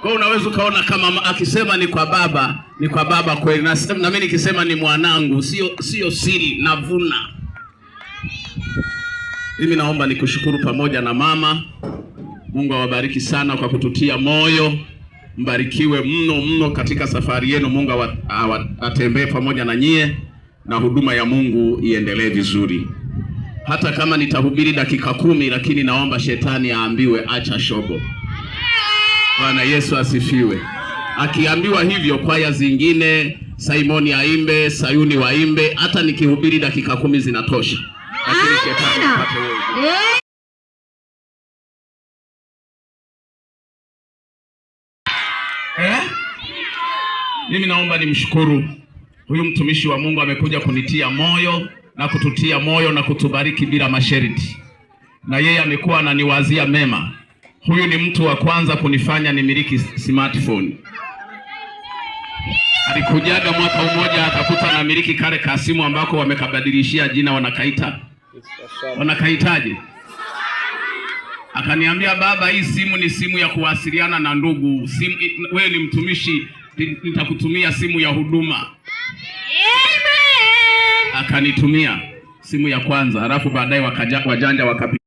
Kwa unaweza ukaona kama akisema ni kwa baba kweli, na mimi nikisema ni mwanangu sio siri, navuna. Mimi naomba nikushukuru pamoja na mama. Mungu awabariki sana kwa kututia moyo. Mbarikiwe mno katika safari yenu. Mungu atembee pamoja na nyie na huduma ya Mungu iendelee vizuri. Hata kama nitahubiri dakika 10, lakini naomba shetani aambiwe acha shobo. Bwana Yesu asifiwe. Akiambiwa hivyo, kwaya zingine, Simoni aimbe, Sayuni waimbe, hata nikihubiri dakika 10 zinatosha. Lakini shetani apate wewe. Mimi naomba nimshukuru huyu mtumishi wa Mungu, amekuja kunitia moyo na kututia moyo na kutubariki bila masharti. Na yeye amekuwa ananiwazia mema. Huyu ni mtu wa kwanza kunifanya nimiliki smartphone. Alikujaga mwaka mmoja akakuta na miliki kale kasimu ambako wamekabadilishia jina, wanakaitaje? Akaniambia, baba, hii simu ni simu ya kuwasiliana na ndugu. Wewe ni mtumishi, nitakutumia simu ya huduma. Amen. Akanitumia simu ya kwanza, halafu baadaye wajanja wakapi.